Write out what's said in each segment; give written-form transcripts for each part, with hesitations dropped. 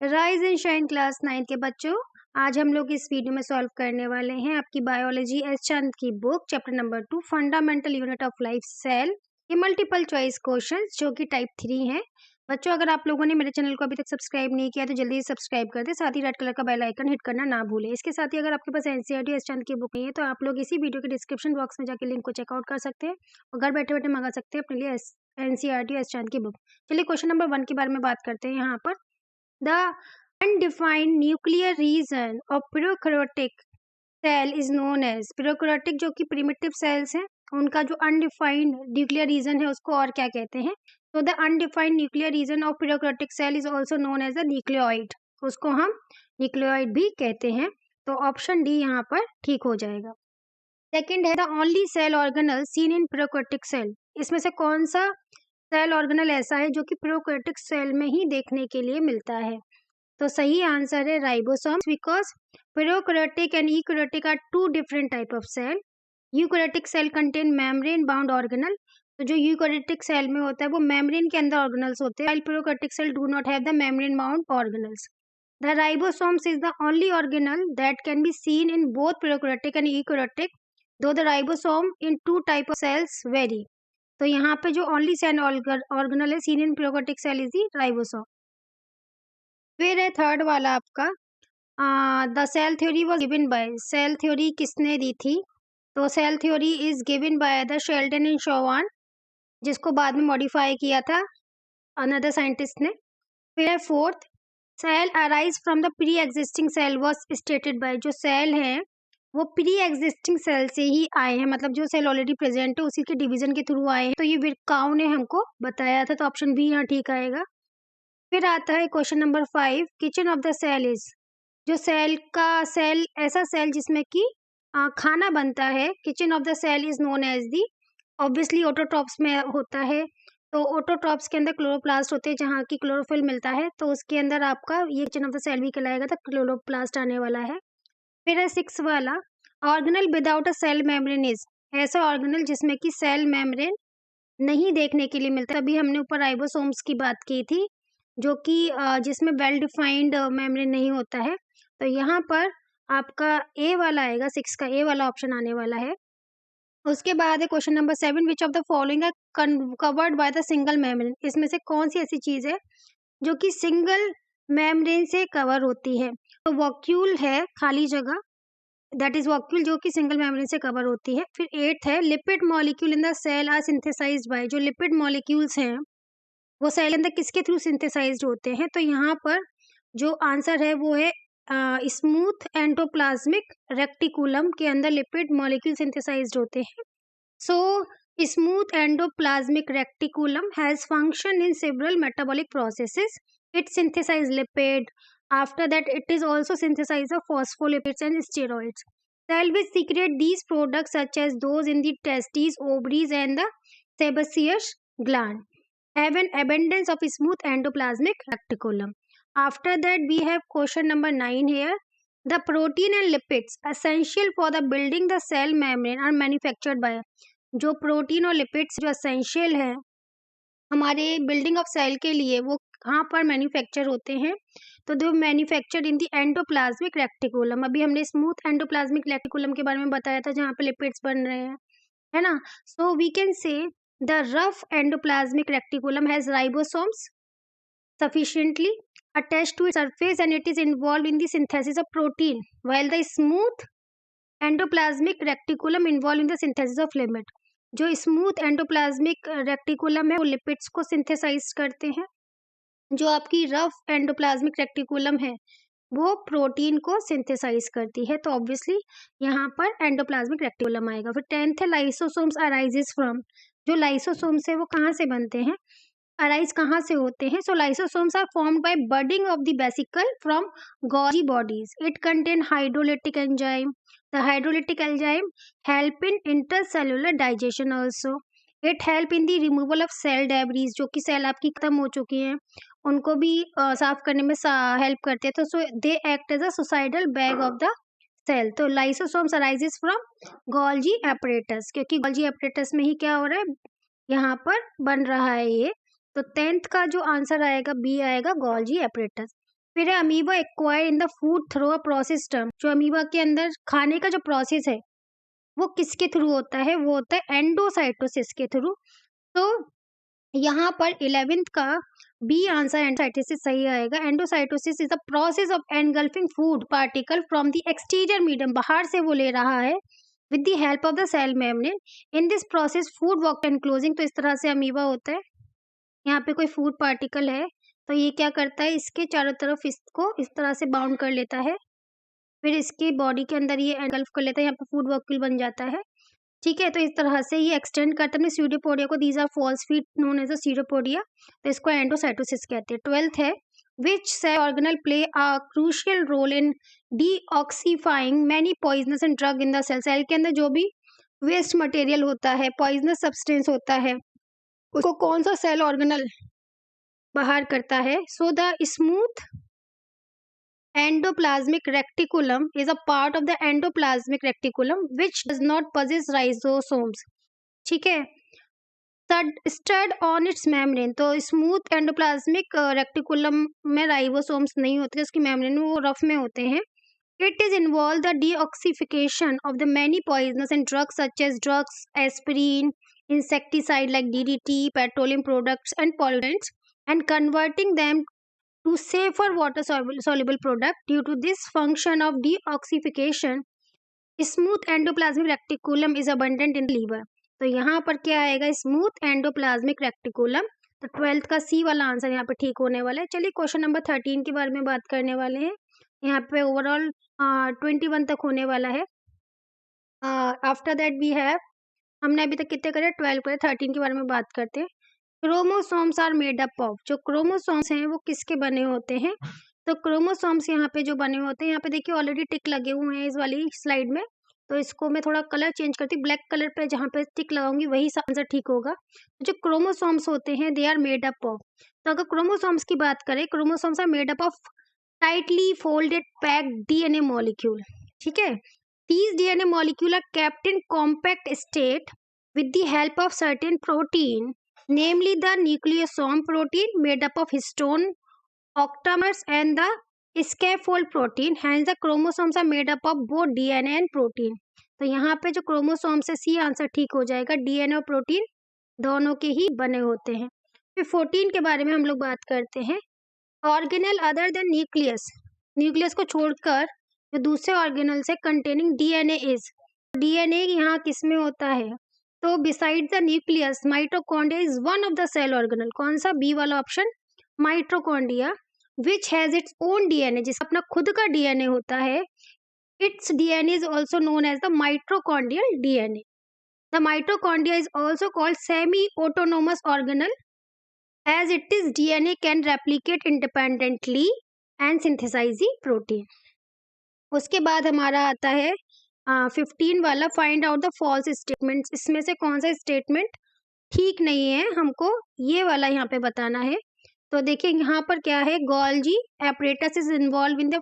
Rise and shine class 9 के बच्चों, आज हम लोग इस वीडियो में सॉल्व करने वाले हैं आपकी बायोलॉजी एस चंद की book chapter number 2 fundamental unit of life cell ये मल्टीपल चॉइस क्वेश्चंस जो कि टाइप 3 है। बच्चों, अगर आप लोगों ने मेरे चैनल को अभी तक सब्सक्राइब नहीं किया तो जल्दी से सब्सक्राइब कर दे, साथ ही रेड कलर का बेल आइकन हिट करना ना भूलें। इसके साथ ही अगर आपके पास एनसीईआरटी एस चंद की बुक नहीं है तो आप लोग इसी वीडियो के डिस्क्रिप्शन बॉक्स में जाकर लिंक को चेकआउट कर सकते हैं और घर बैठे बैठे मंगा सकते हैं अपने लिए एनसीईआरटी एस चंद की बुक। चलिए क्वेश्चन नंबर 1 के बारे में बात करते हैं। यहाँ पर the undefined nuclear region of prokaryotic cell is known as prokaryotic जो कि primitive cells हैं उनका जो undefined nuclear region है उसको और क्या कहते हैं? तो the undefined nuclear region of prokaryotic cell is also known as the nucleoid, उसको हम nucleoid भी कहते हैं। तो ऑप्शन डी यहाँ पर ठीक हो जाएगा। सेकेंड है the only cell organelle seen in prokaryotic cell, इसमें से कौन सा सेल ऑर्गेनल ऐसा है जो कि प्रोकैरियोटिक सेल में ही देखने के लिए मिलता है? तो सही आंसर है ribosomes, because prokaryotic and eukaryotic are two different type of cell. Eukaryotic cell contain membrane bound organelle, तो जो यूकैरियोटिक सेल में होता है वो मेम्ब्रेन के अंदर ऑर्गेनल्स होते हैं, while prokaryotic cell do not have the membrane bound organelles. The ribosomes is the only organelle that can be seen in both prokaryotic and eukaryotic, though the ribosome in two type of cells vary. तो यहाँ पे जो only cell organelle है seen in prokaryotic cell is the ribosome. फिर है third वाला आपका the cell theory was given by, cell theory किसने दी थी? तो cell theory is given by the Schleiden and Schwann, जिसको बाद में मॉडिफाई किया था अनदर साइंटिस्ट ने। फिर है fourth, cell arise from the pre existing cell was stated by, जो सेल है वो प्री एग्जिस्टिंग सेल से ही आए हैं, मतलब जो सेल ऑलरेडी प्रेजेंट है उसी के डिवीजन के थ्रू आए हैं। तो ये विर्काउ ने हमको बताया था, तो ऑप्शन बी यहाँ ठीक आएगा। फिर आता है question number 5, kitchen of the cell is, जो सेल ऐसा सेल जिसमें कि खाना बनता है, kitchen of the cell is known as the, obviously autotrophs में होता है। तो ऑटोट्रॉप्स के अंदर क्लोरोप्लास्ट होते हैं जहाँ की क्लोरोफिल मिलता है, तो उसके अंदर आपका ये किचन ऑफ द सेल भी कहलाएगा, तो क्लोरोप्लास्ट आने वाला है। फिर है 6 वाला, organelle without a cell membrane is, ऐसा ऑर्गेनल जिसमें कि सेल मेम्ब्रेन नहीं देखने के लिए मिलता है। अभी हमने ऊपर राइबोसोम्स की बात की थी जो कि जिसमें वेल डिफाइंड मेम्ब्रेन नहीं होता है। तो यहाँ पर आपका ए वाला आएगा, 6 का ए वाला ऑप्शन आने वाला है। उसके बाद है question number 7, which of the following are covered by the single membrane, इसमें से कौन सी ऐसी चीज है जो कि सिंगल मेम्ब्रेन से कवर होती है? तो वॉक्यूल है, खाली जगह, दैट इज वॉक्यूल जो कि सिंगल मेम्ब्रेन से कवर होती है। फिर 8th है, lipid molecule in the cell are synthesized by, जो लिपिड मॉलिक्यूल्स हैं वो सेल के अंदर किसके थ्रू सिंथेसाइज्ड होते हैं? तो यहाँ पर जो आंसर है वो है स्मूथ एंडोप्लाज्मिक रेक्टिकुलम के अंदर लिपिड मॉलिक्यूल सिंथेसाइज्ड होते हैं। So smooth endoplasmic reticulum has function in several metabolic processes, it synthesize lipid, after that it is also synthesize of phospholipids and steroids. Cell which secrete these products such as those in the testes, ovaries and the sebaceous gland have an abundance of smooth endoplasmic reticulum. After that we have question number 9 here. The protein and lipids essential for the building the cell membrane are manufactured by, जो protein और lipids जो essential है हमारे building of cell के लिए वो कहाँ पर मैन्युफैक्चर होते हैं? तो दो manufactured in the endoplasmic reticulum. अभी हमने स्मूथ एंडोप्लाज्मिक रेक्टिकुलम के बारे में बताया था जहाँ पे लिपिड्स बन रहे हैं, है ना। So we can say the rough endoplasmic reticulum has ribosomes sufficiently attached to its surface and it is involved in the synthesis of protein, while the smooth endoplasmic reticulum involved in the synthesis of lipid. जो smooth endoplasmic reticulum है वो lipids को synthesise करते हैं, जो आपकी rough endoplasmic reticulum है वो प्रोटीन को सिंथेसाइज करती है। तो ऑब्वियसली यहाँ पर एंडोप्लाज्मिक रेक्टिकुलम आएगा। फिर 10th है, लाइसोसोम्स अराइजेस फ्रॉम, जो लाइसोसोम्स है वो कहाँ से बनते हैं, अराइज कहाँ से होते हैं? So lysosomes are formed by budding of the vesicle from Golgi bodies, it contain hydrolytic enzyme, the hydrolytic enzyme help in intercellular digestion also, it help in the removal of cell debris, जो कि cell आपकी खत्म हो चुकी हैं उनको भी साफ करने में हेल्प करते हैं। तो so they act as a suicidal bag of the cell. तो lysosomes arises from Golgi apparatus, क्योंकि गोल्जी एपरेटस में ही क्या हो रहा है, यहाँ पर बन रहा है ये। तो 10th का जो आंसर आएगा बी आएगा, गोल्जी एपरेटस। फिर है amoeba acquire in the food through a process term. जो अमीबा के अंदर खाने का जो प्रोसेस है वो किसके थ्रू होता है, वो होता है एंडोसाइटोसिस के थ्रू। तो यहाँ पर 11th का बी आंसर एंडोसाइटोसिस सही आएगा। Endocytosis is the process of engulfing food particle from the exterior medium, बाहर से वो ले रहा है with the help of the cell membrane. In this process food work enclosing. तो इस तरह से अमीबा होता है। यहाँ पे कोई फूड पार्टिकल है तो ये क्या करता है, इसके चारों तरफ इसको इस तरह से बाउंड कर लेता है, फिर इसकी बॉडी के अंदर ये एनगल्फ कर लेता है, यहाँ पे फूड वर्क बन जाता है। ठीक है, तो इस तरह से ये एक्सटेंड करता है अपने सीरोपोडिया को। These are false feet known as a pseudopodia. तो इसको एंडोसाइटोसिस कहते हैं। 12th है which cell organelle play a crucial role in detoxifying many poisonous and drug in the cell. Cell के अंदर जो भी वेस्ट मटेरियल होता है, पॉइजनस सब्सटेंस होता है, उसको कौन सा सेल ऑर्गेनल बाहर करता है? So the smooth endoplasmic reticulum is a part of the endoplasmic reticulum which does not possess ribosomes। ठीक है, stud on its membrane। तो स्मूथ एंडोप्लाज्मिक रेक्टिकुलम में राइबोसोम्स नहीं होते, उसकी मेम्ब्रेन वो रफ में होते हैं। It is involved the deoxification of the many poisonous and drugs such as drugs, aspirin, insecticide like DDT, petroleum products and pollutants, and converting them to safer water soluble product. Due to this function of deoxification, smooth endoplasmic reticulum is abundant in the liver। तो यहाँ पर क्या आएगा, smooth endoplasmic reticulum. तो 12th का सी वाला answer यहाँ पे ठीक होने वाला है। चलिए क्वेश्चन नंबर 13 के बारे में बात करने वाले हैं। यहाँ पे ओवरऑल 21 तक होने वाला है। आफ्टर दैट वी हैव, हमने अभी तक कितने करे, 12 करे। 13 के बारे में बात करते हैं। Chromosomes are made up of. जो क्रोमोसोम्स हैं वो किसके बने होते हैं? तो क्रोमोसोम्स यहाँ पे जो बने होते हैं, यहाँ पे देखिए ऑलरेडी टिक लगे हुए हैं इस वाली स्लाइड में। तो इसको मैं थोड़ा कलर चेंज करती हूँ, ब्लैक कलर पे जहाँ पे टिक लगाऊंगी वही आंसर ठीक होगा। जो क्रोमोसोम्स होते हैं they are made up of. तो अगर क्रोमोसोम्स की बात करें, chromosomes are made up of tightly folded packed DNA molecule. ठीक है, these DNA molecule are kept in compact state with the help of certain protein, namely the nucleosome protein made up of histone, octamers and the scaffold protein. Hence the chromosomes are made up of both DNA and protein। तो यहाँ पे जो chromosomes है, C answer ठीक हो जाएगा। DNA और protein दोनों के ही बने होते हैं। फिर 14 के बारे में हम लोग बात करते हैं। Organelle other than nucleus, nucleus को छोड़कर जो दूसरे ऑर्गेनल्स है कंटेनिंग डीएनए इज। डीएनए यहाँ किस में होता है? तो beside the nucleus mitochondria is one of the cell organelle. कौन सा? बी वाला ऑप्शन, mitochondria. Which has its own DNA, जिसका अपना खुद का डीएनए होता है। Its DNA is also known as the mitochondrial DNA. The mitochondria is also called semi autonomous organelle as its DNA can replicate independently and synthesize the protein। उसके बाद हमारा आता है 15 वाला, find out the false statements. इसमें से कौन सा स्टेटमेंट ठीक नहीं है, हमको ये वाला यहाँ पे बताना है। तो देखिए यहाँ पर क्या है, Golgi apparatus is involve in the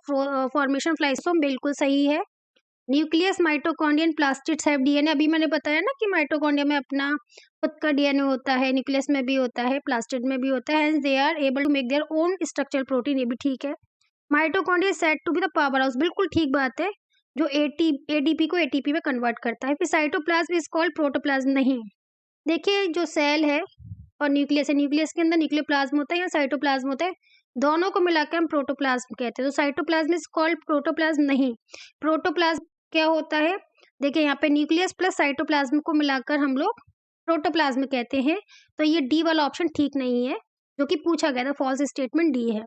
formation of lysosome, बिल्कुल सही है। Nucleus mitochondria and plastids have DNA. अभी मैंने बताया ना कि माइटोकॉन्ड्रिया में अपना खुद का डीएनए होता है, न्यूक्लियस में भी होता है, प्लास्टिड में भी होता है। They are able to make their own structural protein, ये भी ठीक है। Mitochondria said to be the power house, बिल्कुल ठीक बात है, जो एडीपी को एटीपी में कन्वर्ट करता है। फिर साइटोप्लाज्म इज कॉल्ड प्रोटोप्लाज्म, नहीं। देखिए जो सेल है और न्यूक्लियस है, न्यूक्लियस के अंदर न्यूक्लियोप्लाज्म होता है या साइटोप्लाज्म होता है, दोनों को मिलाकर हम प्रोटोप्लाज्म कहते हैं। तो साइटोप्लाज्म इज कॉल्ड प्रोटोप्लाज्म, नहीं। प्रोटोप्लाज्म क्या होता है? देखिए यहाँ पे न्यूक्लियस प्लस साइटोप्लाज्म को मिलाकर हम लोग प्रोटोप्लाज्म कहते हैं। तो ये डी वाला ऑप्शन ठीक नहीं है, जो कि पूछा गया था, फॉल्स स्टेटमेंट डी है।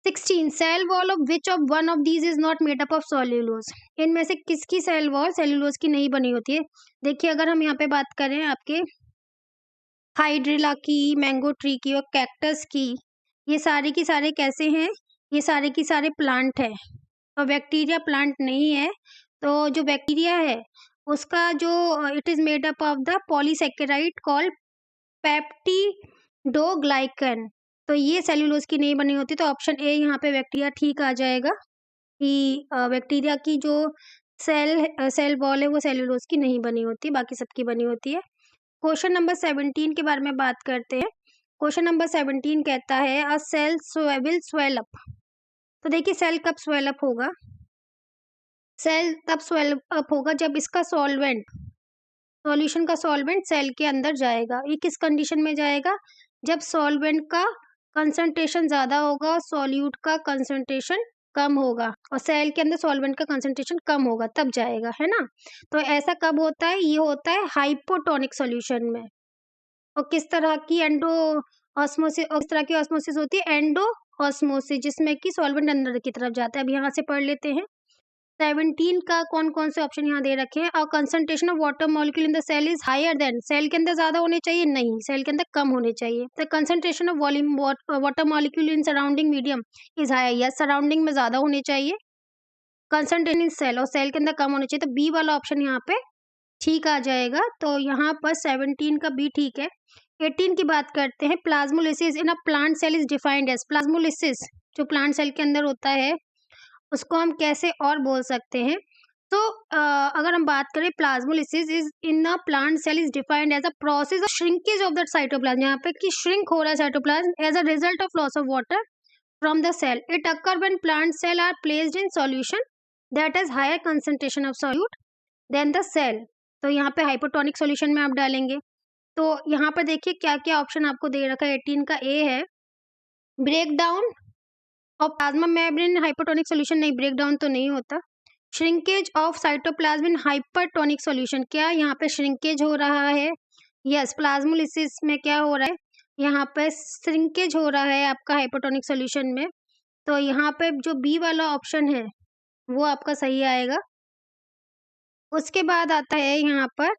16 cell wall of which of one of these is not made up of cellulose. इनमें से किसकी सेल वॉल सेल्यूलोज की नहीं बनी होती है? देखिए अगर हम यहाँ पे बात करें आपके हाइड्रिला की, मैंगो ट्री की और कैक्टस की, ये सारे की सारे कैसे हैं? ये सारे की सारे प्लांट है और बैक्टीरिया प्लांट नहीं है। तो जो बैक्टीरिया है उसका जो it is made up of the polysaccharide called peptidoglycan. तो ये सेल्यूलोज की नहीं बनी होती। तो ऑप्शन ए यहाँ पे बैक्टीरिया ठीक आ जाएगा कि बैक्टीरिया की जो सेल वॉल है वो सेल्यूलोज की नहीं बनी होती, बाकी सबकी बनी होती है। क्वेश्चन नंबर 17 के बारे में बात करते हैं। क्वेश्चन नंबर 17 कहता है अ सेल विल स्वेल अप। तो देखिए सेल कब स्वेल अप होगा? सेल तब स्वेल अप होगा जब इसका सॉल्यूशन का सॉल्वेंट सेल के अंदर जाएगा। ये किस कंडीशन में जाएगा? जब सॉल्वेंट का कंसंट्रेशन ज़्यादा होगा और सॉल्यूट का कंसंट्रेशन कम होगा और सेल के अंदर सॉल्वेंट का कंसंट्रेशन कम होगा तब जाएगा, है ना? तो ऐसा कब होता है? ये होता है हाइपोटोनिक सॉल्यूशन में। और किस तरह की ऑस्मोसिस होती है? एंडो ऑस्मोसिस, जिसमें कि सॉल्वेंट अंदर की तरफ जाता है। अब यहाँ से पढ़ लेते हैं। 17 का कौन-कौन से ऑप्शन यहाँ दे रखे हैं? Concentration of water molecule in the cell is higher than. Cell के अंदर ज़्यादा होने चाहिए? नहीं, सेल के अंदर कम होने चाहिए। The concentration of volume water molecule in surrounding medium is higher. Yes, surrounding में ज़्यादा होने चाहिए। कंसंट्रेशन इन सेल, और सेल के अंदर कम होने चाहिए। तो बी वाला ऑप्शन यहाँ पे ठीक आ जाएगा। तो यहाँ पर 17 का बी ठीक है। 18 की बात करते हैं। Plasmolysis in a plant cell is defined as. Plasmolysis जो प्लांट सेल के अंदर होता है उसको हम कैसे और बोल सकते हैं? तो अगर हम बात करें, plasmolysis is in a plant cell is defined as a process of shrinkage of the cytoplasm. यहाँ पे कि श्रिंक हो रहा है cytoplasm as a result of loss of water from the cell. It occur when plant cell are placed in solution that is higher concentration of solute than the cell. तो यहाँ पे hypotonic solution में आप डालेंगे। तो यहाँ पर देखिए क्या क्या ऑप्शन आपको दे रखा है। 18 का ए है ब्रेक डाउन और प्लाज्मा मेम्ब्रेन हाइपोटोनिक सॉल्यूशन। नहीं, ब्रेक डाउन तो नहीं होता। Shrinkage of cytoplasm in hypertonic solution, क्या यहाँ पे श्रिंकेज हो रहा है? यस, प्लाज्मोलिसिस में क्या हो रहा है? यहाँ पे श्रिंकेज हो रहा है आपका हाइपोटोनिक सॉल्यूशन में। तो यहाँ पे जो बी वाला ऑप्शन है वो आपका सही आएगा। उसके बाद आता है यहाँ पर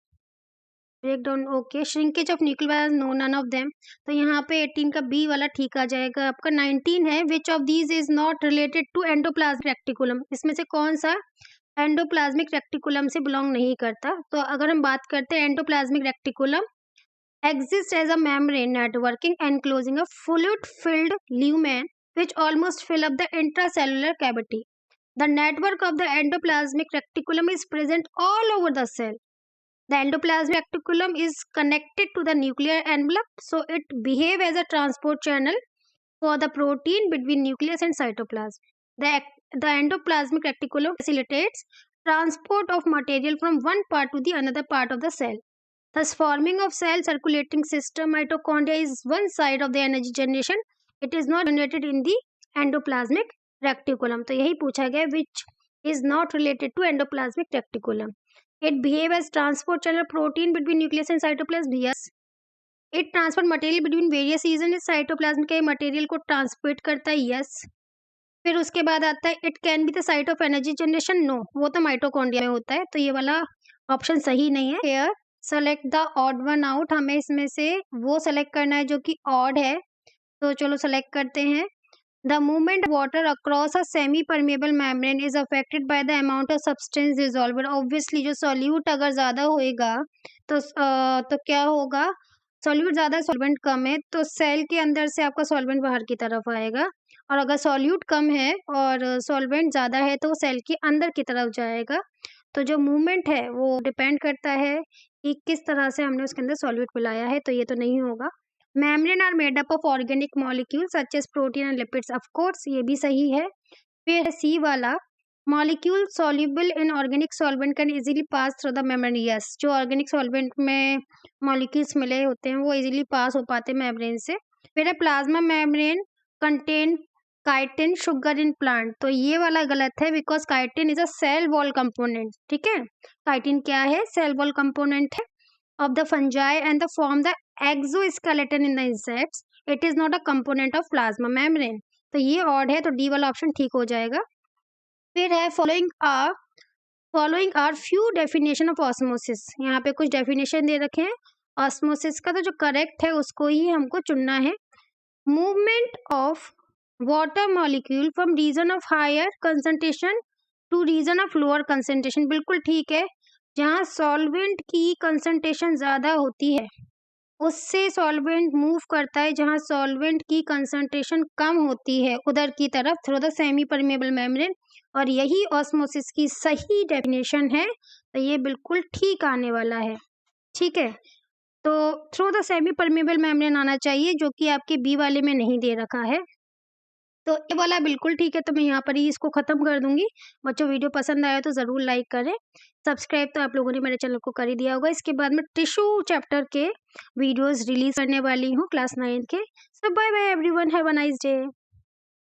break down, okay. Shrinkage of nuclear, no, none of them. तो यहाँ पे 18 का बी वाला ठीक आ जाएगा आपका। 19 है which of these is not related to endoplasmic reticulum. इसमें से कौन सा एंडोप्लाज्मिक रेक्टिकुलम से बिलोंग नहीं करता? तो अगर हम बात करते हैं endoplasmic reticulum exists as a membrane networking enclosing a fluid-filled lumen which almost fill up the intracellular cavity. The network of the endoplasmic reticulum is present all over the cell. The endoplasmic reticulum is connected to the nuclear envelope, so it behaves as a transport channel for the protein between nucleus and cytoplasm. The endoplasmic reticulum facilitates transport of material from one part to the another part of the cell. Thus, forming of cell circulating system, mitochondria is one side of the energy generation. It is not generated in the endoplasmic reticulum. तो यही पूछा गया which is not related to endoplasmic reticulum. It behaves as transport channel protein between nucleus and cytoplasm. Yes. It transfer material between various regions. cytoplasm के material को transport करता है. Yes. फिर उसके बाद आता है it can be the site of energy generation. No, वो तो माइटोकॉन्ड्रिया में होता है। तो ये वाला ऑप्शन सही नहीं है। Here select the odd one out. हमें इसमें से वो सेलेक्ट करना है जो कि ऑड है। तो चलो सेलेक्ट करते हैं। The movement water across a semi permeable membrane is affected by the amount of substance dissolve. Obviously जो सॉल्यूट अगर ज़्यादा होएगा तो क्या होगा? सॉल्यूट ज़्यादा, सॉल्वेंट कम है तो सेल के अंदर से आपका सॉल्वेंट बाहर की तरफ आएगा, और अगर सॉल्यूट कम है और सॉल्वेंट ज़्यादा है तो सेल के अंदर की तरफ जाएगा। तो जो मूवमेंट है वो डिपेंड करता है कि किस तरह से हमने उसके अंदर सॉल्यूट मिलाया है। तो ये तो नहीं होगा। Membrane are made up of organic molecule such as protein and lipids. Of course ये भी सही है। फिर सी वाला molecule soluble in organic solvent can easily pass through the membrane. Yes, जो ऑर्गेनिक सॉल्वेंट में मॉलिक्यूल्स मिले होते हैं वो इजीली पास हो पाते हैं मेम्ब्रेन से। फिर है plasma membrane contain chitin sugar in plant. तो ये वाला गलत है because chitin is a cell wall component. ठीक है, काइटिन क्या है? सेल वॉल कंपोनेंट है of the fungi and the form the exoskeleton in the insects. It is not a component of plasma membrane. तो ये ऑड है, तो D वाला ऑप्शन ठीक हो जाएगा। फिर है following are few definition of osmosis. यहाँ पे कुछ डेफिनेशन दे रखे हैं ऑस्मोसिस का, तो जो करेक्ट है उसको ही हमको चुनना है। Movement of water molecule from region of higher concentration to region of lower concentration, बिल्कुल ठीक है। जहाँ सॉल्वेंट की कंसंट्रेशन ज़्यादा होती है उससे सॉल्वेंट मूव करता है जहाँ सॉल्वेंट की कंसंट्रेशन कम होती है उधर की तरफ through the semi permeable membrane, और यही ऑस्मोसिस की सही डेफिनेशन है। तो ये बिल्कुल ठीक आने वाला है। ठीक है, तो through the semi permeable membrane आना चाहिए, जो कि आपके बी वाले में नहीं दे रखा है। तो ये वाला बिल्कुल ठीक है, तो मैं यहाँ पर ही इसको ख़त्म कर दूँगी। बच्चों वीडियो पसंद आया तो ज़रूर लाइक करें। सब्सक्राइब तो आप लोगों ने मेरे चैनल को कर ही दिया होगा। इसके बाद मैं टिश्यू चैप्टर के वीडियोज़ रिलीज़ करने वाली हूँ क्लास 9 के। So bye bye everyone, have a nice day.